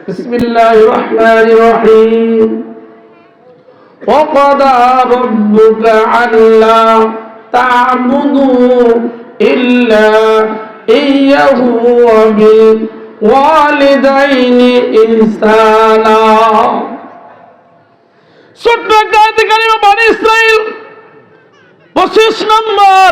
বিসমিল্লাহির রহমানির রহিম। وَقَضَى رَبُّكَ أَلَّا تَعْبُدُوا إِلَّا إِيَّاهُ وَبِالْوَالِدَيْنِ إِحْسَانًا। ছোট্ট একটা আয়াতে কারিমা বনী ইসরাইল 25 নম্বর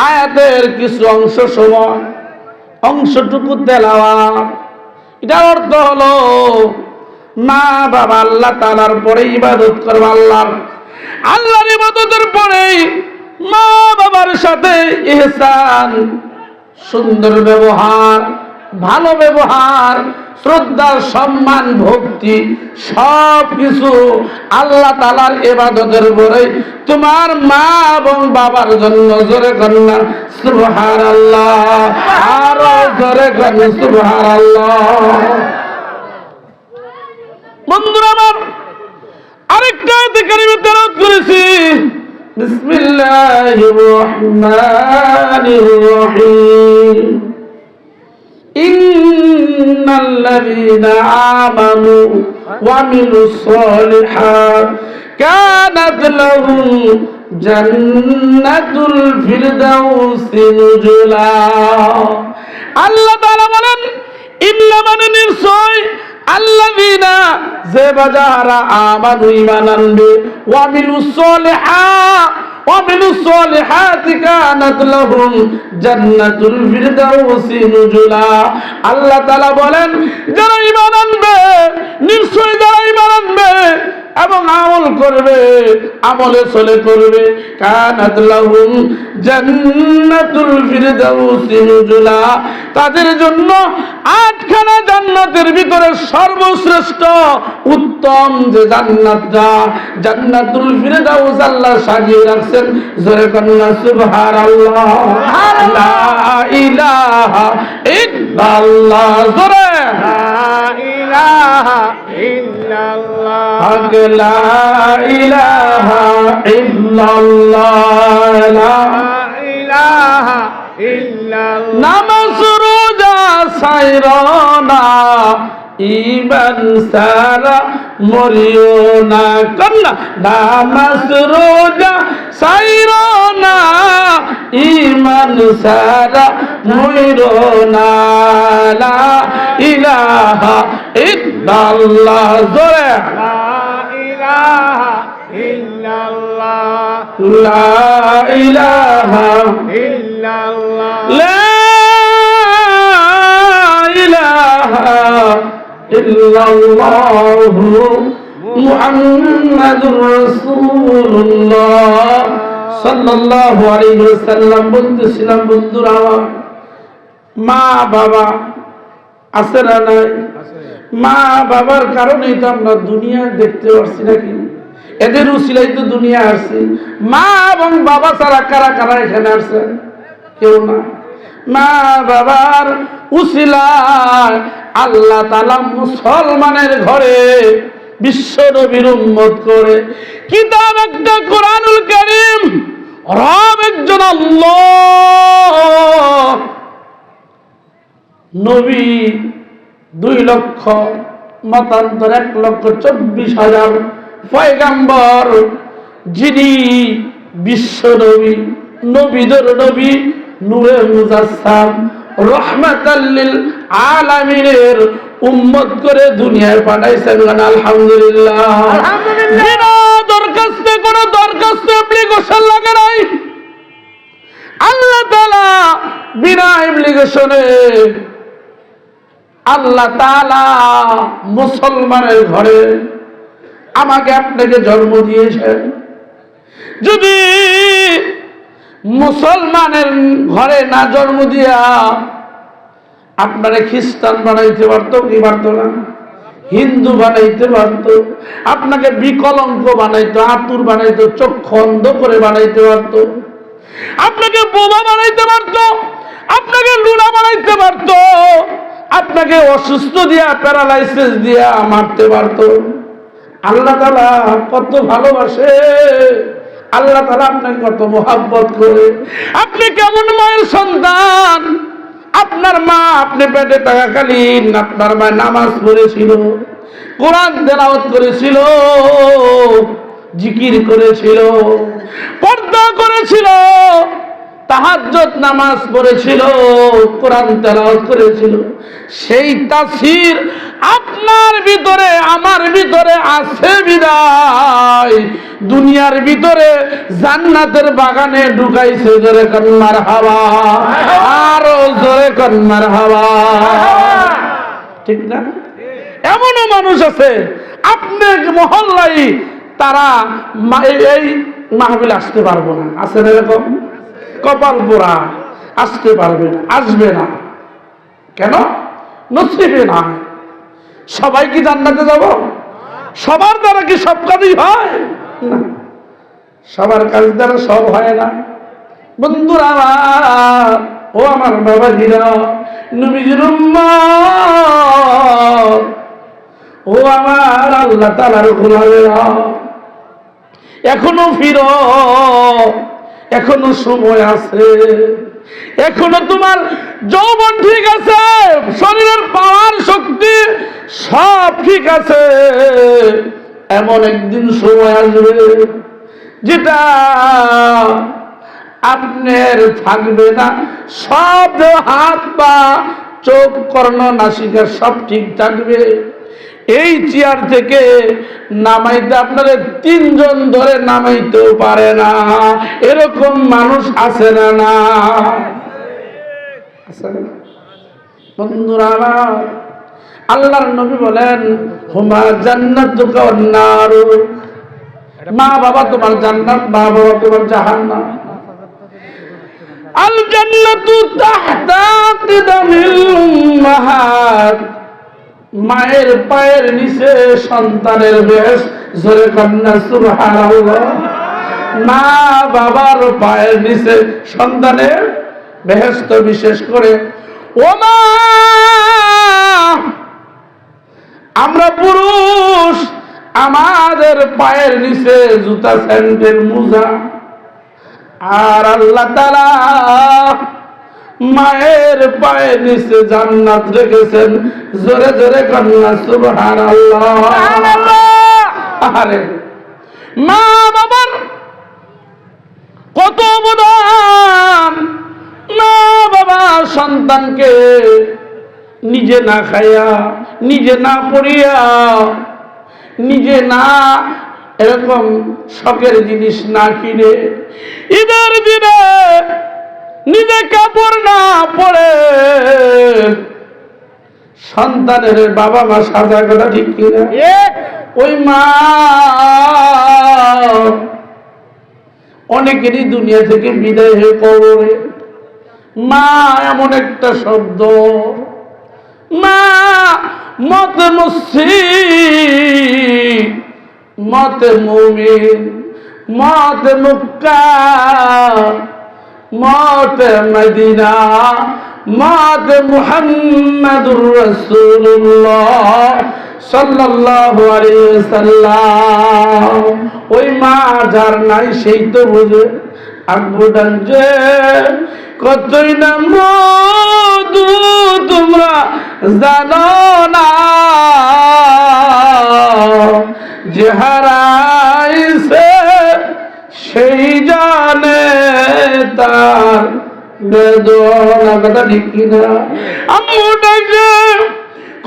আয়াতের কিছু অংশটুকু তেলাওয়াত। এটার অর্থ হলো মা বাবা আল্লাহ তাআলার পরে ইবাদত করবে। আল্লাহর ইবাদতের পরে মা বাবার সাথে ইহসান, সুন্দর ব্যবহার, ভালো ব্যবহার, শ্রদ্ধা, সম্মান, ভক্তি সব কিছু আল্লাহ তাআলার ইবাদতের পরে তোমার মা এবং বাবার জন্য জোরে কন্যা সুবহানাল্লাহ, আরো জোরে কন্যা সুবহানাল্লাহ। বন্ধুরা আমার, আরেকটা আয়াতে কারিমা তেলাওয়াত করেছি। বিসমিল্লাহির রহমানির রহিম। ইন্নাল্লাযীনা আমানু ওয়া আমিলুস সালিহাত কানাত লাহুম জান্নাতুল ফিরদাউসি নুজুলা। আল্লাহ তাআলা বলেন, ইন্না মানে নিশ্চয়, আল্লাযীনা যে বাজারা আমানু ঈমান আনবে, ওয়া আমিলুস সালিহাতি কানাত লাহুম জান্নাতুল ফিরদাউসি নুজুলা। আল্লাহ তাআলা বলেন, যারা ঈমান আনবে, নিশ্চয় যারা ঈমান আনবে এবং আমল করবে, আমলে চলে করবে, কানাত লাহুম জান্নাতুল ফিরদাউসি নুজুলা, তাদের জন্য 8খানা জান্নাতের ভিতরে সর্বশ্রেষ্ঠ উত্তম যে জান্নাতটা, জান্নাতুল ফিরদাউস আল্লাহ সাজিয়ে রাখছেন। জোরে কন্যা সুবহানাল্লাহ, লা ইলাহা ইল্লাল্লাহ, জোরে লা ইলাহা ইল্লাল্লাহ, লা ইলাহা ইল্লাল্লাহ, লা ইলাহা ইল্লাল্লাহ। নামাজ রোজা সাইরনা ইমান সারা মরিও না, কন্যা নামাজ রোজা সাইরনা ইমান সারা মরিও না, লা ইলাহা ইল্লাল্লাহ, জোরে লা ইলাহা ইল্লাল্লাহ, লা ইলাহা ইল্লাল্লাহ, লা ইলাহা ইল্লাল্লাহ মুহাম্মাদুর রাসূলুল্লাহ সাল্লাল্লাহু আলাইহি ওয়াসাল্লাম। বলতেছিলাম বন্ধুরা, মা বাবা আছে না নাই? মা বাবার কারণেই তো আমরা দুনিয়া দেখতে পাচ্ছি, নাকি? এদের উসিলাই তো দুনিয়া আসছে। মা এবং বাবা ছাড়া কারা কারা এখানে আসছে? কেউ না। মা বাবার উসিলায় আল্লাহ তাআলা মুসলমানের ঘরে বিশ্ব নবীর উম্মত করে কিতাব একটা কোরআনুল কারীম, রব একজন আল্লাহ, নবী 2 লক্ষ, মতান্তর 1,24,000, পয়গম্বর যিনি বিশ্ব নবী, নবীদের নবী, নূরে মুজাসসাম, রহমাতাল লিল আলামিনের উম্মত করে দুনিয়ায় পাঠাইছেন। আলহামদুলিল্লাহ। বিনা দরখাস্তে কোনো দরখাস্ত অ্যাপ্লিকেশন লাগে নাই। আল্লাহ তাআলা বিনা অ্যাপ্লিকেশনে আল্লাহ তাআলা মুসলমানের ঘরে আমাকে আপনাকে জন্ম দিয়েছেন। যদি মুসলমানের ঘরে না জন্ম দিয়া আপনারা খ্রিস্টান বানাইতে পারতো কি পারতো না? হিন্দু বানাইতে পারতো, আপনাকে বিকলঙ্ক বানাইতো, আতুর বানাইতো, চক্ষু অন্ধ করে বানাইতে পারতো, আপনাকে বোমা বানাইতে পারতো, আপনাকে লুনা বানাইতে পারতো, আপনাকে অসুস্থ দিয়া প্যারালাইসিস দিয়া মারতে পারতো। আল্লাহ তাআলা কত ভালোবাসে, আল্লাহ তাআলা আপনাকে কত মহব্বত করে। আপনি কেমন মায়ের সন্তান, আপনার মা আপনি পেটে থাকাকালীন আপনার মা নামাজ পড়েছিল, কোরআন তেলাওয়াত করেছিল, জিকির করেছিল, পর্দা করেছিল, তাহাজ্জুদ নামাজ পড়েছিল, কোরআন তেলাওয়াত করেছিল। সেই তাসির আপনার ভিতরে আমার ভিতরে আছে বিদায় দুনিয়ার ভিতরে জান্নাতের বাগানে ঢুকাইছে। জোরে কোন মারহাবা, আরো জোরে কোন মারহাবা, ঠিক না? এমনও মানুষ আছে আপনার মহল্লায় তারা এই মাহফিল আসতে পারবো না, আছে না এরকম? কপাল পোড়া, আসতে পারবে না, আসবে না। কেন? নসিবে না। সবাই কি জান্নাতে যাব? সবার দ্বারা কি সব কাজই হয় না? সবার কাজ দ্বারা সব হয় না। বন্ধুরা আমার, ও আমার বাবাজিরা, নবীজির উম্মত, ও আমার আল্লাহ তাআলার গোলামেরা, এখনো ফিরো, এখনো সময় আছে, এখনো তোমার যৌবন ঠিক আছে, শরীরের পাওয়ার শক্তি সব ঠিক আছে। এমন একদিন সময় আসবে যেটা আপনার থাকবে না, সব হাত পা চোখ কর্ণ নাসিকা সব ঠিক থাকবে। এই চেয়ার থেকে নামাইতে আপনারা 3 জন ধরে নামাইতেও পারে না, এরকম মানুষ আছে না? না আছে না? বন্ধুরা আমার, আল্লাহর নবী বলেন, হুমা জান্নাতুকা ওয়ান নার, মা বাবা তোমার জান্নাত, মা বাবা তোমার জাহান্নাম। আল জান্নাতু তাহতা কিদামিল উম্মাহাত, মায়ের পায়ের নিচে সন্তানের বেহেশত। জোরে কন্যা সুবহানাল্লাহ। মা বাবার পায়ের নিচে সন্তানের বেহেশত। বিশেষ করে ও মা, আমরা পুরুষ, আমাদের পায়ের নিচে জুতা, স্যান্ডেল, মোজা, আর আল্লাহ তাআলা মায়ের পায়ের নিচে জান্নাত রেখেছেন। জোরে জোরে কন্যা সুবহানাল্লাহ। আরে মা বাবার কত অবদান! মা বাবা সন্তানকে নিজে না খাইয়া, নিজে না পড়িয়া, নিজে না এরকম শখের জিনিস না কিনে, ঈদের দিনে নিজে কাপড় না পরে সন্তানের বাবা মা সাজা, কথা ঠিক কিনা? ওই মা অনেকেরই দুনিয়া থেকে বিদায় হয়ে কবরে। মা এমন একটা শব্দ, মা মতে মুসলিম, মতে মুমিন, মতে মক্কা, মতে মদিনা, মতে মুহাম্মাদুর রাসূলুল্লাহ সাল্লাল্লাহু আলাইহি ওয়াসাল্লাম। ওই মা যার নাই সেই তো বুঝে। আকবুদান যে কতই না মধু তোমরা জানো না, যে হারাইছে সেই জানে তার বেদনা, কথা ঠিক কিনা? আকবুদান যে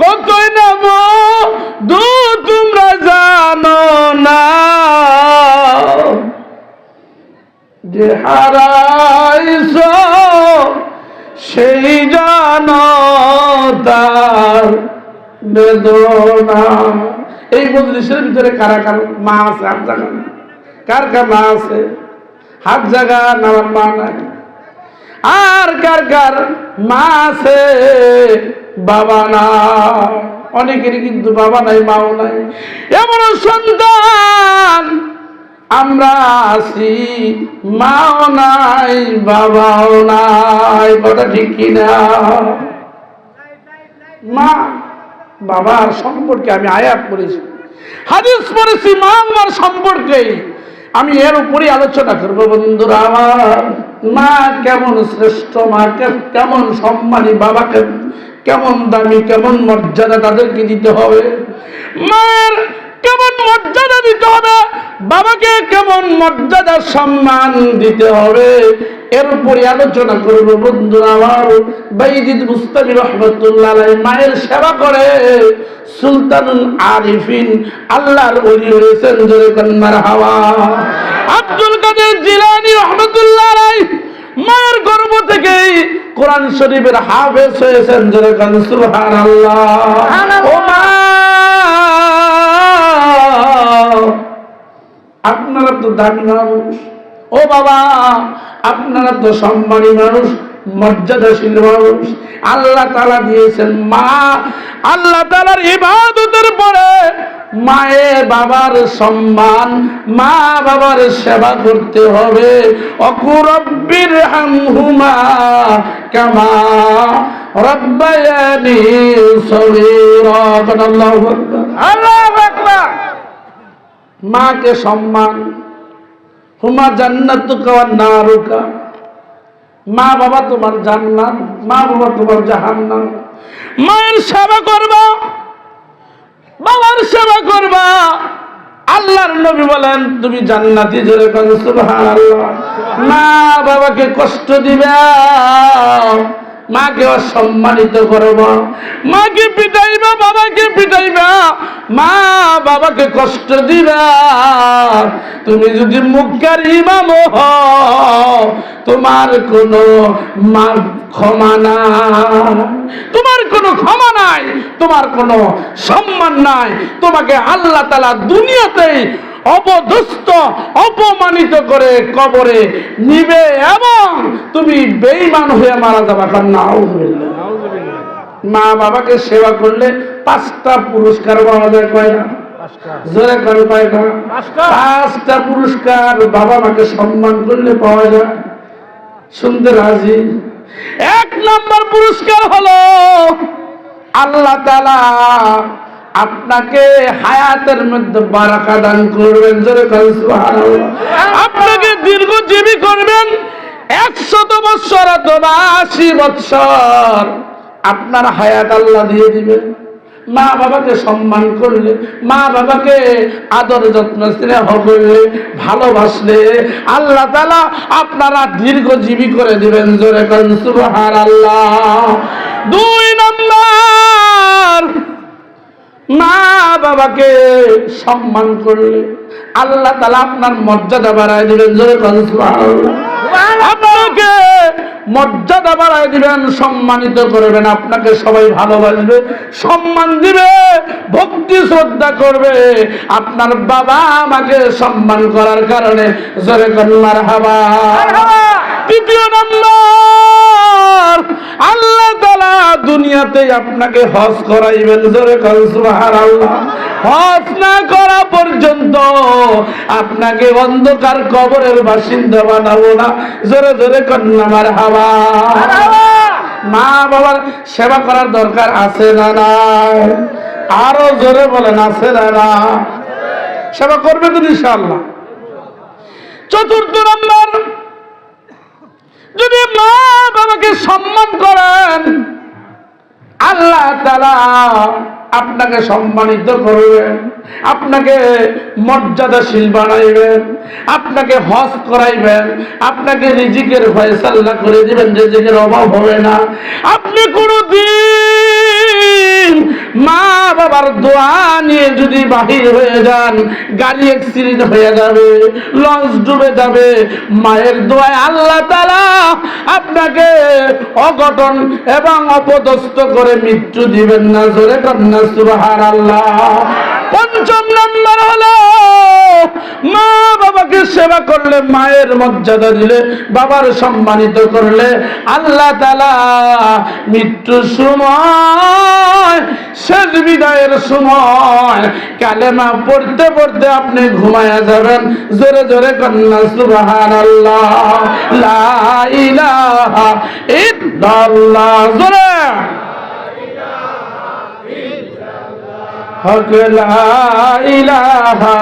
কতই না মধু তোমরা জানো না, যে হারাইছ সেই জানো তার বেদনা। এই মজলিসের ভিতরে কারা কার মা আছে? হাত জাগা। কার কার মা আছে? হাত জাগা। আমার মা নাই। আর কার কার মা আছে বাবা নাই? অনেকেরই কিন্তু বাবা নাই, মাও নাই। এমন সন্তান আমরা আছি, মাও নাই, বাবাও নাই, কথা ঠিক কিনা? মা বাবার সম্পর্কে আমি আয়াত পড়েছি, হাদিস পড়েছি, মা বাবার সম্পর্কে আমি এর উপরই আলোচনা করবো। বন্ধুরা আমার, মা কেমন শ্রেষ্ঠ, মা কেমন সম্মানী, বাবাকে কেমন দামি, কেমন মর্যাদা তাদেরকে দিতে হবে, মায়ের কেমন মর্যাদা দিতে হবে, বাবাকে কেমন মর্যাদা সম্মান দিতে হবে, এর উপরে আলোচনা করব। বন্ধুরা আমার, বাইজিদ বুস্তামি রহমতুল্লাহ আলাইহি মায়ের সেবা করে সুলতানুল আরিফিন আল্লাহর ওলি হয়েছেন, জোরে কোন মারহাবা। আব্দুল কাদের জিলানী রহমতুল্লাহ আলাইহি মায়ের গর্ভ থেকেই কোরআন শরীফের হাফেজ হয়েছেন, জোরে কোন সুবহানাল্লাহ। ও মা, আপনারা তো দামি মানুষ, ও বাবা আপনারা তো সম্মানী মানুষ, মর্যাদাশীল মানুষ, আল্লাহ তাআলা দিয়েছেন মা। আল্লাহ তাআলার ইবাদতের পরে মায়ের বাবার সম্মান, মা বাবার সেবা করতে হবে। অকুরব্বির হামহুমা কামা রব্বায়ানি সগীরা। আল্লাহু আকবার, আল্লাহু আকবার। মাকে সম্মান, হুমা জান্নাতুকা ওয়ান নারুকা, মা বাবা তোমার জান্নাত, মা বাবা তোমার জাহান্নাম। মায়ের সেবা করবা, বাবার সেবা করবা। আল্লাহর নবী বলেন তুমি জান্নাতি, জোরে কোন সুবহানাল্লাহ। মা বাবাকে কষ্ট দিবা, মাকে অসম্মানিত করবা, মাকে পিটাইবা, বাবাকে পিটাইবা, মা বাবাকে কষ্ট দিবা। তুমি যদি মুখের ইমাম হও, তোমার কোনো ক্ষমা নাই, তোমার কোনো ক্ষমা নাই, তোমার কোনো সম্মান নাই। তোমাকে আল্লাহ তাআলা দুনিয়াতেই অপদস্থ, অপমানিত করে কবরে নিবে এবং তুমি বেঈমান হয়ে মারা যাবে। নাউযুবিল্লাহ। মা বাবাকে সেবা করলে 5টা পুরস্কার পাওয়া যায়। কয়টা? জোরে করে কয়টা? 5টা পুরস্কার বাবা মাকে সম্মান করলে পাওয়া যায়। শুনতে রাজি? 1 নম্বর পুরস্কার হলো আল্লাহ তাআলা আপনাকে হায়াতের মধ্যে বারাকা দান করবেন, জোরে করে সুবহানাল্লাহ। আপনাকে দীর্ঘজীবী করবেন, 100 বছর অথবা 80 বছর আপনার হায়াত আল্লাহ দিয়ে দিবেন। মা বাবাকে সম্মান করলে, মা বাবাকে আদর যত্ন স্নেহ করলে, ভালোবাসলে আল্লাহ তাআলা আপনারা দীর্ঘজীবী করে দিবেন, জোরে করেন সুবহানাল্লাহ। 2 নম্বর, মা বাবাকে সম্মান করলে আল্লাহ তাআলা আপনার মর্যাদা বাড়ায় দিবেন, জোরে করেন সুবহানাল্লাহ। আপনাকে মর্যাদা বাড়ায় দিবেন, সম্মানিত করবেন, আপনাকে সবাই ভালোবাসবে, সম্মান দিবে, ভক্তি শ্রদ্ধা করবে আপনার বাবা আমাকে সম্মান করার কারণে, জোরে করেন মারহাবা। 3 নম্বর, আল্লাহ তাআলা দুনিয়াতে আপনাকে হজ করাইবেন, জোরে করেন সুবহানাল্লাহ। হজ না করা পর্যন্ত আপনাকে অন্ধকার কবরের বাসিন্দা বানাবো না, জোরে জোরে করেন মারহাবা। মা বাবার সেবা করার দরকার আছে না নাই? আরো জোরে বলেন, আছে না না? সেবা করবে তো ইনশাআল্লাহ। 4 নম্বর, যদি মা বাবাকে সম্মান করেন আল্লাহ তাআলা আপনাকে সম্মানিত করবেন, আপনাকে মর্যাদাশীল বানাইবেন, আপনাকে হজ করাইবেন, আপনাকে রিজিকের ফয়সালা করে দিবেন, রিজিকের অভাব হবে না। আপনি কোনদিন মা বাবার দোয়া নিয়ে যদি বাহির হয়ে যান, গাড়ি অ্যাক্সিডেন্ট হয়ে যাবে, লঞ্চ ডুবে যাবে, মায়ের দোয়ায় আল্লাহ তাআলা আপনাকে অঘটন এবং অপদস্থ করে মৃত্যু দিবেন না, জোরে কন্যা সুবহানাল্লাহ। 5 নম্বর হলো মা বাবাকে সেবা করলে, মায়ের মর্যাদা দিলে, বাবার সম্মানিত করলে আল্লাহ তাআলা মৃত্যুর সময়, শেষ বিদায়ের সময় কালেমা পড়তে পড়তে আপনি ঘুমায়া যাবেন, জোরে জোরে কন্যা সুবহানাল্লাহ। লা ইলাহা ইল্লাল্লাহ, জোরে হক লা ইলাহা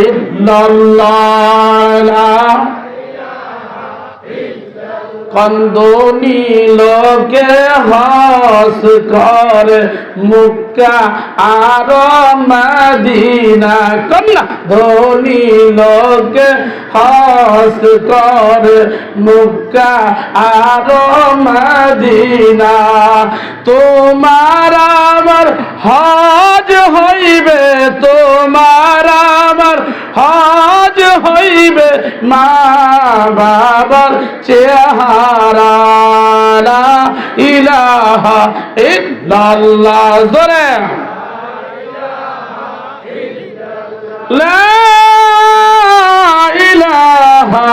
ইল্লাল্লাহ, লা ইলাহা ইল্লাল্লাহ। কন্দনি লোকে হাস করে মক্কা আর মদিনা কন্যা ধনী লোকে হাস করে মক্কা আর মদিনা তোমার আমার হজ হইবে তোমার আমার হজ হইবে মা বাবার চেহারা লা ইলাহা ইল্লাল্লাহ জোরে লা ইলাহা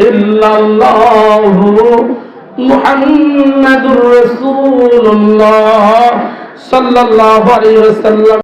ইল্লাল্লাহু মুহাম্মাদুর রাসূলুল্লাহ সাল্লাল্লাহু আলাইহি ওয়াসাল্লাম।